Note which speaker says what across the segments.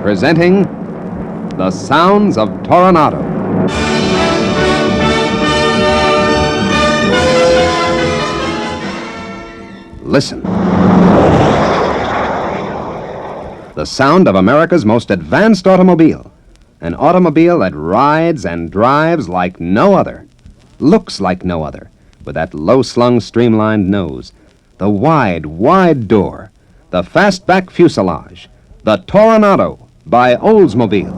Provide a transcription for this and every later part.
Speaker 1: presenting The Sounds of Toronado. Listen. The sound of America's most advanced automobile. An automobile that rides and drives like no other, looks like no other, with that low-slung, streamlined nose, the wide, wide door, the fastback fuselage, the Toronado by Oldsmobile.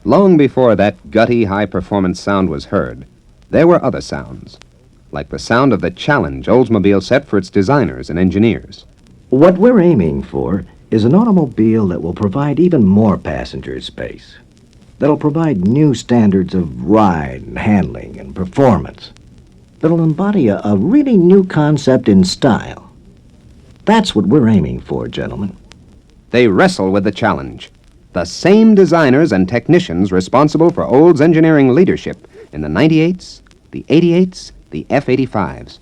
Speaker 1: Long before that gutty, high-performance sound was heard, there were other sounds, like the sound of the challenge Oldsmobile set for its designers and engineers.
Speaker 2: What we're aiming for is an automobile that will provide even more passenger space, that'll provide new standards of ride and handling and performance, that'll embody a really new concept in style. That's what we're aiming for, gentlemen.
Speaker 1: They wrestle with the challenge. The same designers and technicians responsible for Olds' engineering leadership in the 98s, the 88s, the F-85s.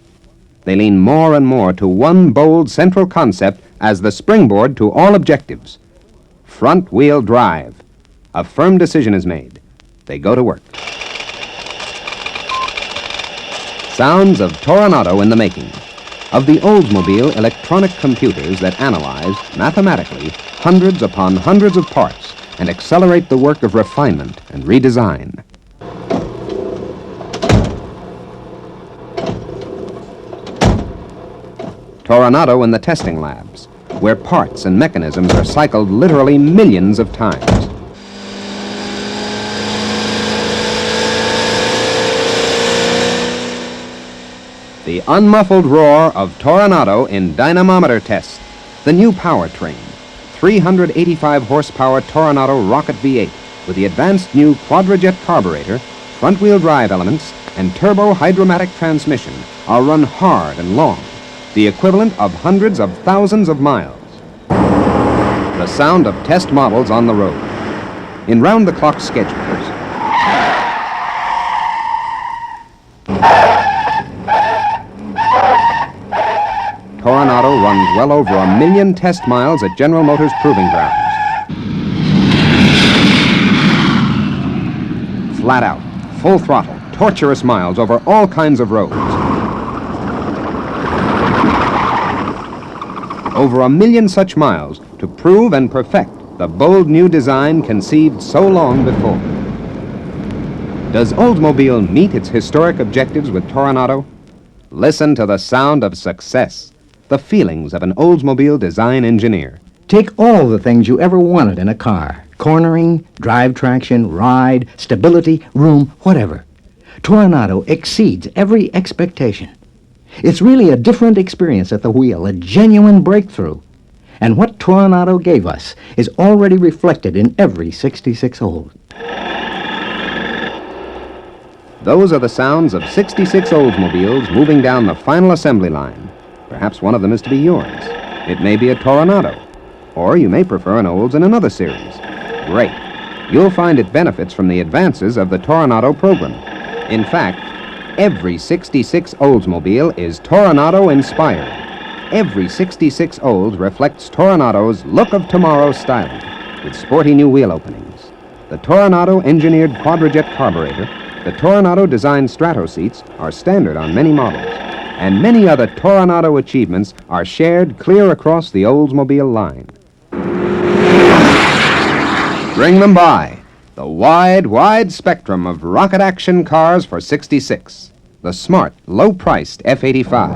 Speaker 1: They lean more and more to one bold central concept as the springboard to all objectives. Front-wheel drive. A firm decision is made. They go to work. Sounds of Toronado in the making. Of the Oldsmobile electronic computers that analyze, mathematically, hundreds upon hundreds of parts and accelerate the work of refinement and redesign. Toronado in the testing labs, where parts and mechanisms are cycled literally millions of times. The unmuffled roar of Toronado in dynamometer test, the new powertrain, 385 horsepower Toronado rocket V8 with the advanced new quadrajet carburetor, front-wheel drive elements, and turbo-hydromatic transmission are run hard and long, the equivalent of hundreds of thousands of miles. The sound of test models on the road. In round-the-clock schedules. Toronado runs well over 1 million test miles at General Motors proving grounds. Flat out, full throttle, torturous miles over all kinds of roads. Over 1 million such miles to prove and perfect the bold new design conceived so long before. Does Oldsmobile meet its historic objectives with Toronado? Listen to the sound of success, the feelings of an Oldsmobile design engineer.
Speaker 3: Take all the things you ever wanted in a car: cornering, drive traction, ride, stability, room, whatever. Toronado exceeds every expectation. It's really a different experience at the wheel, a genuine breakthrough. And what Toronado gave us is already reflected in every 66 Old.
Speaker 1: Those are the sounds of 66 Oldsmobiles moving down the final assembly line. Perhaps one of them is to be yours. It may be a Toronado. Or you may prefer an Olds in another series. Great. You'll find it benefits from the advances of the Toronado program. In fact, every 66 Oldsmobile is Toronado inspired. Every 66 Olds reflects Toronado's look of tomorrow styling, with sporty new wheel openings. The Toronado engineered quadrajet carburetor, the Toronado designed strato seats are standard on many models, and many other Toronado achievements are shared clear across the Oldsmobile line. Bring them by. The wide, wide spectrum of rocket action cars for 66. The smart, low-priced F-85.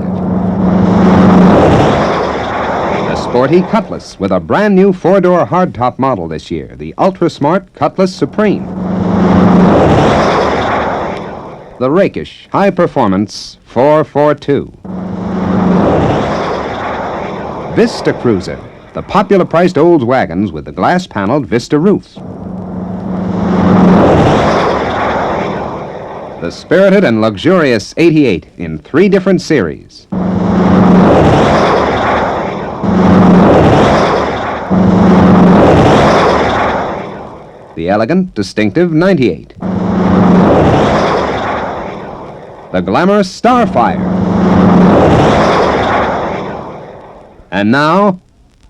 Speaker 1: The sporty Cutlass with a brand new four-door hardtop model this year, the ultra-smart Cutlass Supreme. The rakish, high-performance 442. Vista Cruiser, the popular-priced Olds wagons with the glass-paneled Vista roofs. The spirited and luxurious 88 in 3 different series. The elegant, distinctive 98. The glamorous Starfire. And now,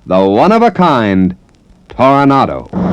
Speaker 1: the one-of-a-kind Toronado.